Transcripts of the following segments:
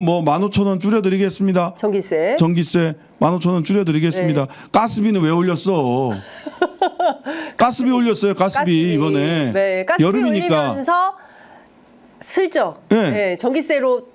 뭐 15,000원 줄여드리겠습니다. 전기세 15,000원 줄여드리겠습니다. 네. 가스비는 왜 올렸어? 가스비 올렸어요. 가스비 이번에 네, 가스비 여름이니까. 올리면서 슬쩍 네. 네, 전기세로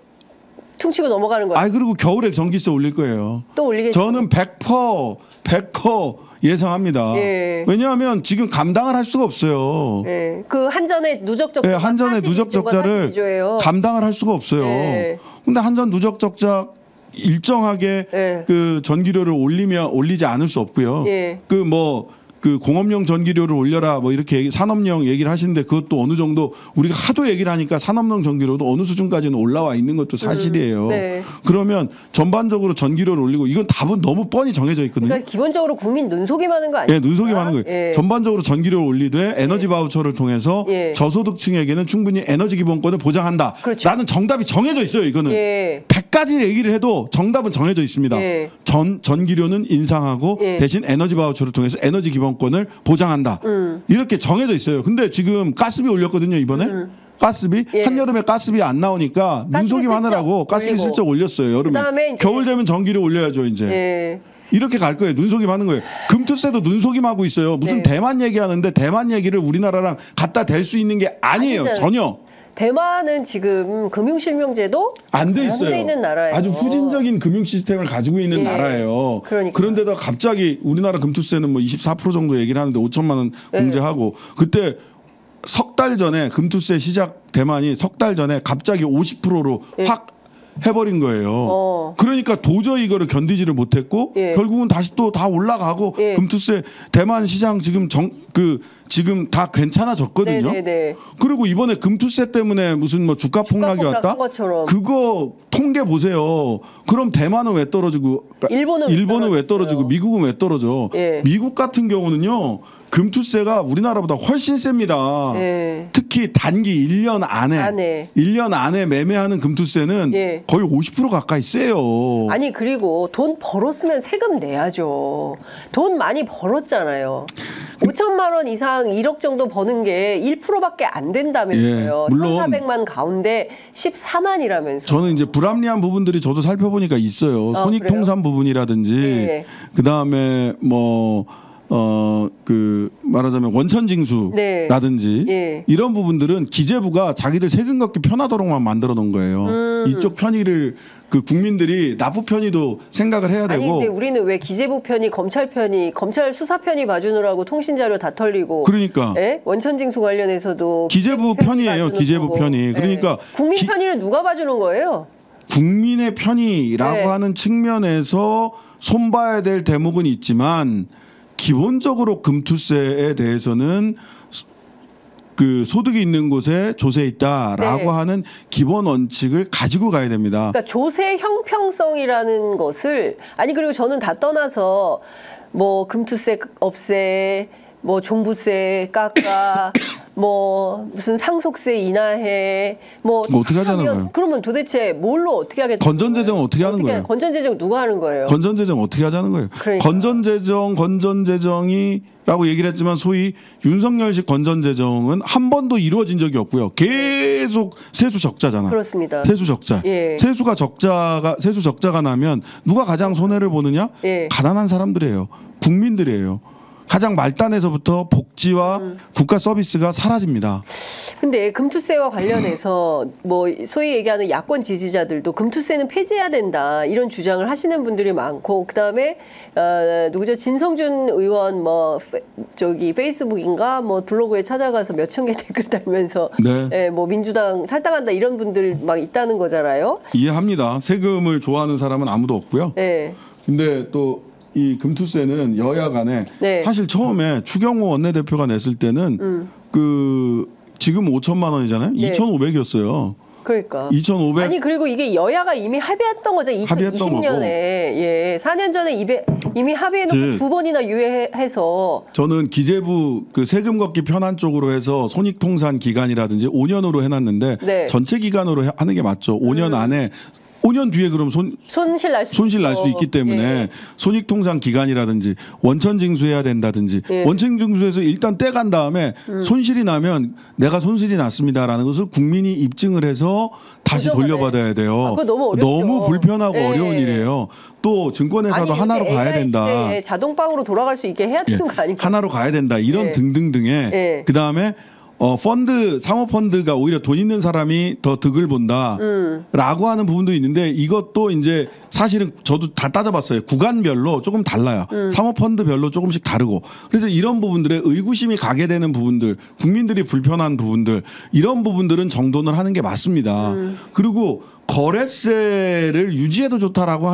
퉁치고 넘어가는 거예요. 아 그리고 겨울에 전기세 올릴 거예요. 또 올리겠죠. 저는 100% 예상합니다. 예. 왜냐하면 지금 감당을 할 수가 없어요. 네, 그 한전의 누적 적자, 네, 한전의 누적 적자를 감당을 할 수가 없어요. 예. 근데 한전 누적 적자 일정하게 예. 그 전기료를 올리지 않을 수 없고요. 예. 그 공업용 전기료를 올려라 뭐 이렇게 산업용 얘기를 하시는데 그것도 어느 정도 우리가 하도 얘기를 하니까 산업용 전기료도 어느 수준까지는 올라와 있는 것도 사실이에요. 네. 그러면 전반적으로 전기료를 올리고 이건 답은 너무 뻔히 정해져 있거든요. 그러니까 기본적으로 국민 눈속임 하는 거 아니에요? 예, 눈속임 하는 거예요. 예. 전반적으로 전기료를 올리되 에너지 바우처를 통해서 예. 저소득층에게는 충분히 에너지 기본권을 보장한다. 그렇죠. 라는 정답이 정해져 있어요. 이거는. 예. 100가지 얘기를 해도 정답은 정해져 있습니다. 예. 전기료는 인상하고 예. 대신 에너지 바우처를 통해서 에너지 기본권을 보장한다. 이렇게 정해져 있어요. 근데 지금 가스비 올렸거든요. 이번에. 가스비 예. 한여름에 가스비 안 나오니까 눈속임 하느라고 가스비 올리고. 슬쩍 올렸어요. 여름에. 그다음에 이제 겨울 되면 전기료 올려야죠. 이제. 예. 이렇게 갈 거예요. 눈속임 하는 거예요. 금투세도 눈속임 하고 있어요. 무슨 네. 대만 얘기하는데 대만 얘기를 우리나라랑 갖다 댈 수 있는 게 아니에요. 아니잖아요. 전혀. 대만은 지금 금융실명제도 안 돼 있어요. 돼 있는 나라예요. 아주 후진적인 금융 시스템을 가지고 있는 예. 나라예요. 그러니까. 그런데다 갑자기 우리나라 금투세는 뭐 24% 정도 얘기를 하는데 5천만 원 공제하고 그때 석 달 전에 금투세 시작 대만이 석 달 전에 갑자기 50%로 확 해버린 거예요. 그러니까 도저히 이거를 견디지를 못했고 예. 결국은 다시 또 다 올라가고 예. 금투세 대만 시장 지금 지금 다 괜찮아졌거든요. 네네네. 그리고 이번에 금투세 때문에 무슨 뭐 주가 폭락이 폭락한 왔다? 것처럼. 그거 통계 보세요. 그럼 대만은 왜 떨어지고 일본은 왜 왜 떨어지고 떨어졌어요? 미국은 왜 떨어져? 예. 미국 같은 경우는요. 금투세가 우리나라보다 훨씬 셉니다. 예. 특히 단기 1년 안에 1년 안에 매매하는 금투세는 예. 거의 50% 가까이 세요. 아니 그리고 돈 벌었으면 세금 내야죠. 돈 많이 벌었잖아요. 5천만 원 이상 1억 정도 버는 게 1%밖에 안 된다면서요. 예, 물론 1,400만 가운데 14만이라면서. 저는 이제 불합리한 부분들이 저도 살펴보니까 있어요. 손익통산 부분이라든지 예. 그다음에 말하자면 원천징수라든지 네. 이런 부분들은 기재부가 자기들 세금 걷기 편하도록만 만들어 놓은 거예요. 이쪽 편의를 그 국민들이 납부 편의도 생각을 해야 되고. 아니 근데 우리는 왜 기재부 편이 검찰 편이 검찰 수사 편이 봐주느라고 통신 자료 다 털리고. 그러니까 예? 원천징수 관련해서도 기재부 편이에요. 기재부 거고. 편이. 예. 그러니까 국민 편의는 누가 봐주는 거예요? 국민의 편의라고 네. 하는 측면에서 손봐야 될 대목은 있지만 기본적으로 금투세에 대해서는 그 소득이 있는 곳에 조세 있다라고 네. 하는 기본 원칙을 가지고 가야 됩니다. 그러니까 조세 형평성이라는 것을 아니 그리고 저는 다 떠나서 뭐 금투세 없애 뭐 종부세 깎아 뭐 무슨 상속세 인하해 뭐 어떻게 하자는 거예요? 그러면 도대체 뭘로 어떻게 하겠다는 건전재정 거예요? 어떻게 하는 거예요? 건전재정 누가 하는 거예요? 건전재정 어떻게 하자는 거예요? 그러니까. 건전재정이라고 얘기를 했지만 소위 윤석열식 건전재정은 한 번도 이루어진 적이 없고요. 계속 세수 적자잖아. 그렇습니다. 세수 적자. 예. 세수 적자가 나면 누가 가장 손해를 보느냐? 예. 가난한 사람들이에요. 국민들이에요. 가장 말단에서부터 복지와 국가 서비스가 사라집니다. 근데 금투세와 관련해서 뭐 소위 얘기하는 야권 지지자들도 금투세는 폐지해야 된다 이런 주장을 하시는 분들이 많고 그다음에 누구죠 진성준 의원 뭐 페이스북인가 뭐 블로그에 찾아가서 몇천 개 댓글 달면서 네. 예, 뭐 민주당 탈당한다 이런 분들 막 있다는 거잖아요. 이해합니다. 세금을 좋아하는 사람은 아무도 없고요. 예. 근데 또 이 금투세는 여야 간에 네. 사실 처음에 추경호 원내대표가 냈을 때는 그 지금 5천만 원이잖아요. 네. 2,500이었어요. 그러니까. 2,500. 아니 그리고 이게 여야가 이미 합의했던 거죠. 합의했던 2020년에 거고. 예, 4년 전에 이미 합의해놓고 두 번이나 유예해서. 저는 기재부 그 세금 걷기 편한 쪽으로 해서 손익통산 기간이라든지 5년으로 해놨는데 네. 전체 기간으로 하는 게 맞죠. 5년 안에 5년 뒤에 그럼 손실 날 수 있기 때문에 예. 손익통상 기간이라든지 원천징수해야 된다든지 예. 원천징수해서 일단 떼간 다음에 손실이 나면 내가 손실이 났습니다라는 것을 국민이 입증을 해서 다시 돌려받아야 돼요. 그거 너무 어렵죠. 너무 불편하고 예. 어려운 일이에요. 또 증권회사도 아니, 하나로 요새 가야 AI 된다. 시대에 자동방으로 돌아갈 수 있게 해야 되는 거 아닌가? 하나로 가야 된다. 이런 예. 등등등의 예. 그다음에 사모펀드가 오히려 돈 있는 사람이 더 득을 본다라고 하는 부분도 있는데 이것도 이제 사실은 저도 다 따져봤어요. 구간별로 조금 달라요. 사모펀드별로 조금씩 다르고 그래서 이런 부분들에 의구심이 가게 되는 부분들, 국민들이 불편한 부분들 이런 부분들은 정돈을 하는 게 맞습니다. 그리고 거래세를 유지해도 좋다라고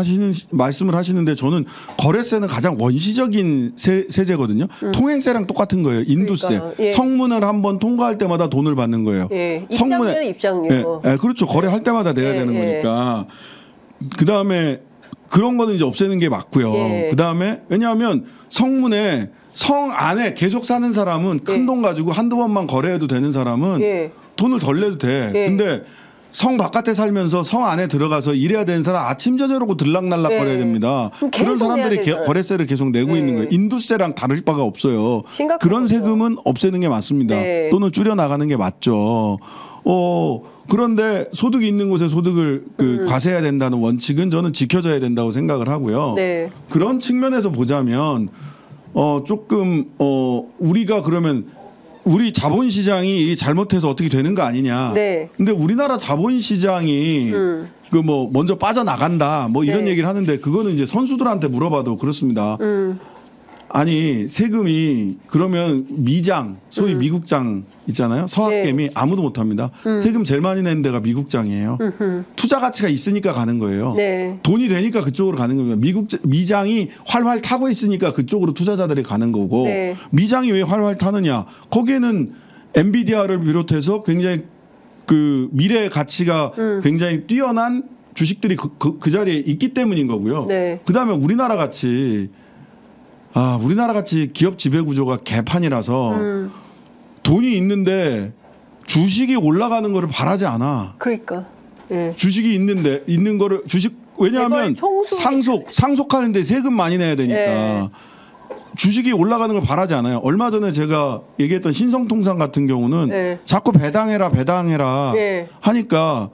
말씀을 하시는데 저는 거래세는 가장 원시적인 세제거든요. 통행세랑 똑같은 거예요. 인두세. 그러니까, 예. 성문을 한번 통과할 때마다 돈을 받는 거예요. 예. 입장료. 예, 그렇죠. 거래할 때마다 내야 되는 거니까. 그다음에 그런 거는 이제 없애는 게 맞고요. 예. 그다음에 왜냐하면 성문에 성 안에 계속 사는 사람은 큰 돈 가지고 한두 번만 거래해도 되는 사람은 예. 돈을 덜 내도 돼. 예. 근데 성 바깥에 살면서 성 안에 들어가서 일해야 되는 사람 아침 저녁으로 들락날락 거려야 됩니다. 그럼 그런 계속 사람들이 내야 되잖아요. 거래세를 계속 내고 있는 거예요. 인두세랑 다를 바가 없어요. 심각한 그런 거죠. 세금은 없애는 게 맞습니다. 네. 또는 줄여 나가는 게 맞죠. 그런데 소득이 있는 곳에 소득을 과세해야 된다는 원칙은 저는 지켜져야 된다고 생각을 하고요. 네. 그런 측면에서 보자면 조금 우리가 그러면 우리 자본시장이 잘못해서 어떻게 되는 거 아니냐. 네. 근데 우리나라 자본시장이 먼저 빠져나간다 뭐 이런 네. 얘기를 하는데 그거는 이제 선수들한테 물어봐도 그렇습니다. 아니 세금이 그러면 미장 소위 미국장 있잖아요. 서학개미 네. 아무도 못합니다. 세금 제일 많이 내는 데가 미국장이에요. 투자 가치가 있으니까 가는 거예요. 네. 돈이 되니까 그쪽으로 가는 겁니다. 미장이 활활 타고 있으니까 그쪽으로 투자자들이 가는 거고 네. 미장이 왜 활활 타느냐? 거기에는 엔비디아를 비롯해서 굉장히 그 미래의 가치가 굉장히 뛰어난 주식들이 그 자리에 있기 때문인 거고요. 네. 그다음에 우리나라 같이 기업 지배 구조가 개판이라서 돈이 있는데 주식이 올라가는 거를 바라지 않아. 그러니까. 예. 주식이 있는 거를 왜냐하면 상속하는데 세금 많이 내야 되니까 예. 주식이 올라가는 걸 바라지 않아요. 얼마 전에 제가 얘기했던 신성통상 같은 경우는 예. 자꾸 배당해라 예. 하니까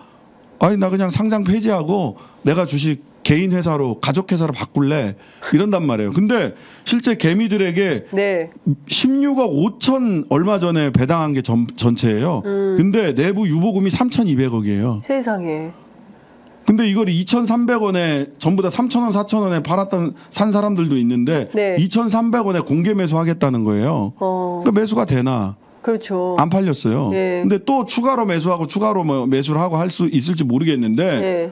아니 나 그냥 상장 폐지하고 내가 주식 개인 회사로 가족 회사로 바꿀래 이런단 말이에요. 근데 실제 개미들에게 네. 16억 5천 얼마 전에 배당한 게 전체예요. 근데 내부 유보금이 3,200억이에요. 세상에. 근데 이걸 2,300원에 전부 다 3,000원, 4,000원에 산 사람들도 있는데 네. 2,300원에 공개 매수하겠다는 거예요. 그러니까 매수가 되나? 그렇죠. 안 팔렸어요. 네. 근데 또 추가로 매수하고 추가로 매수를 하고 할 수 있을지 모르겠는데 네.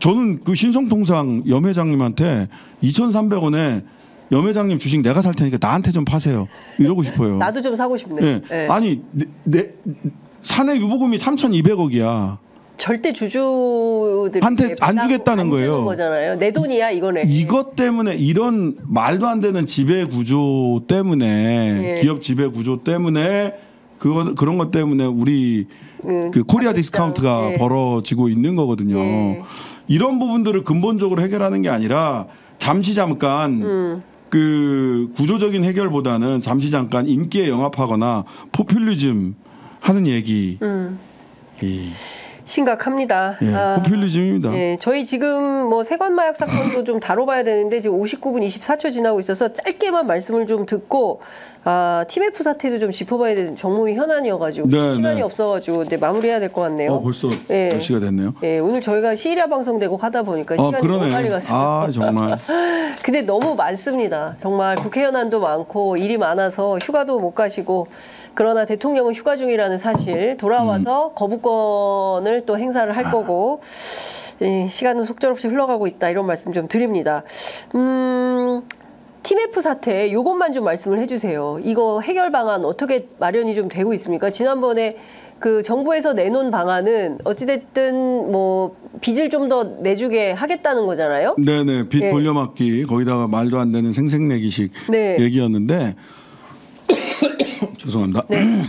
저는 그 신성통상 염 회장님한테 2,300원에 염 회장님 주식 내가 살 테니까 나한테 좀 파세요. 이러고 싶어요. 나도 좀 사고 싶네. 네. 네. 아니 사내 유보금이 3,200억이야. 절대 주주들한테 한테 안 주겠다는 거예요. 주는 거잖아요. 내 돈이야 이거네. 이것 때문에 이런 말도 안 되는 지배 구조 때문에 예. 기업 지배 구조 때문에 그런 것 때문에 우리 그 코리아 디스카운트가 예. 벌어지고 있는 거거든요. 예. 이런 부분들을 근본적으로 해결하는 게 아니라 잠시 잠깐 그 구조적인 해결보다는 잠시 잠깐 인기에 영합하거나 포퓰리즘 하는 얘기. 심각합니다. 예, 포퓰리즘입니다. 예, 저희 지금 뭐 세관마약 사건도 좀 다뤄봐야 되는데 지금 59분 24초 지나고 있어서 짧게만 말씀을 좀 듣고 TMF 사태도 좀 짚어봐야 되는 정무위 현안이어가지고 네, 시간이 네. 없어가지고 이제 마무리해야 될 것 같네요. 벌써 예. 몇 시가 됐네요. 예, 오늘 저희가 시리아 방송되고 하다 보니까 시간이 너무 빨리 갔어요. 정말. 근데 너무 많습니다. 정말 국회 현안도 많고 일이 많아서 휴가도 못 가시고 그러나 대통령은 휴가 중이라는 사실 돌아와서 거부권을 또 행사를 할 거고 시간은 속절없이 흘러가고 있다 이런 말씀 좀 드립니다. TMF 사태 요것만 좀 말씀을 해주세요. 이거 해결 방안 어떻게 마련이 좀 되고 있습니까? 지난번에 그 정부에서 내놓은 방안은 어찌됐든 뭐 빚을 좀 더 내주게 하겠다는 거잖아요. 네네 빚 예. 돌려막기 거기다가 말도 안 되는 생색내기식 네. 얘기였는데 죄송합니다. 네.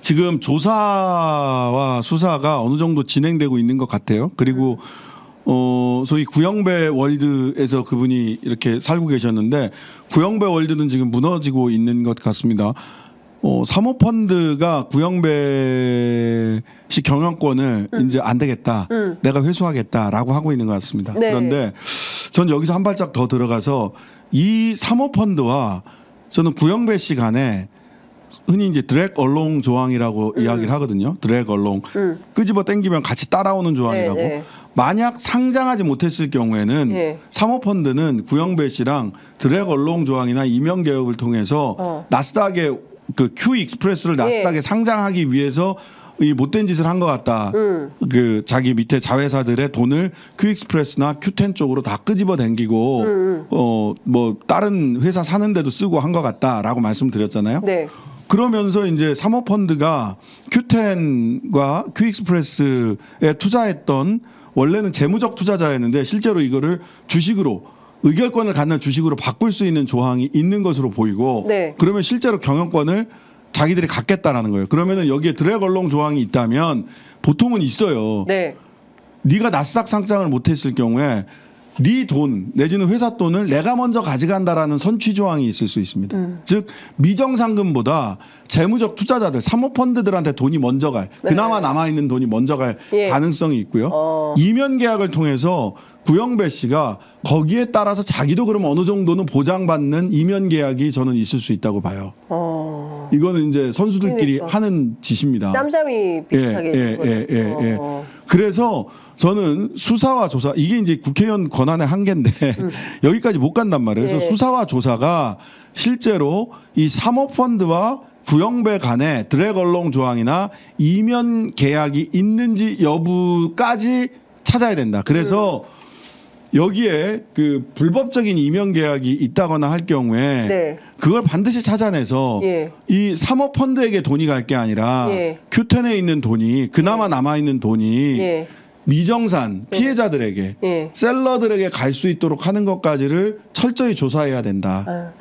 지금 조사와 수사가 어느 정도 진행되고 있는 것 같아요. 그리고 소위 구영배 월드에서 그분이 이렇게 살고 계셨는데 구영배 월드는 지금 무너지고 있는 것 같습니다. 사모펀드가 구영배 씨 경영권을 이제 안 되겠다. 내가 회수하겠다라고 하고 있는 것 같습니다. 네. 그런데 전 여기서 한 발짝 더 들어가서 이 사모펀드와 저는 구영배 씨 간에 흔히 이제 드랙 얼롱 조항이라고 이야기를 하거든요. 드랙 얼롱. 끄집어 당기면 같이 따라오는 조항이라고. 네. 만약 상장하지 못했을 경우에는 네. 사모펀드는 구영배 씨랑 드랙 얼롱 조항이나 이명 개혁을 통해서 나스닥에 그 Q 익스프레스를 나스닥에 상장하기 위해서 이 못된 짓을 한 것 같다. 그 자기 밑에 자회사들의 돈을 Q 익스프레스나 Q10 쪽으로 다 끄집어 당기고 뭐 다른 회사 사는데도 쓰고 한 것 같다라고 말씀드렸잖아요. 네. 그러면서 이제 사모펀드가 Q10과 Q 익스프레스에 투자했던 원래는 재무적 투자자였는데 실제로 이거를 주식으로 의결권을 갖는 주식으로 바꿀 수 있는 조항이 있는 것으로 보이고 네. 그러면 실제로 경영권을 자기들이 갖겠다라는 거예요. 그러면은 여기에 드랙 얼롱 조항이 있다면 보통은 있어요. 네. 네가 나스닥 상장을 못했을 경우에 네 돈 내지는 회사 돈을 내가 먼저 가져간다라는 선취 조항이 있을 수 있습니다. 즉 미정상금보다 재무적 투자자들 사모펀드들한테 돈이 먼저 갈 그나마 남아있는 돈이 먼저 갈 가능성이 있고요. 이면 계약을 통해서 구영배 씨가 거기에 따라서 자기도 그럼 어느 정도는 보장받는 이면 계약이 저는 있을 수 있다고 봐요. 이거는 이제 선수들끼리 그러니까. 하는 짓입니다. 짬짬이 비슷하게. 그래서 저는 수사와 조사 이게 이제 국회의원 권한의 한계인데 여기까지 못 간단 말이에요. 그래서 수사와 조사가 실제로 이 사모펀드와 구영배 간에 드랙 얼롱 조항이나 이면 계약이 있는지 여부까지 찾아야 된다. 그래서 여기에 그 불법적인 이면 계약이 있다거나 할 경우에 그걸 반드시 찾아내서 이 사모펀드에게 돈이 갈 게 아니라 Q10에 있는 돈이 그나마 남아있는 돈이 미정산 피해자들에게 셀러들에게 갈 수 있도록 하는 것까지를 철저히 조사해야 된다.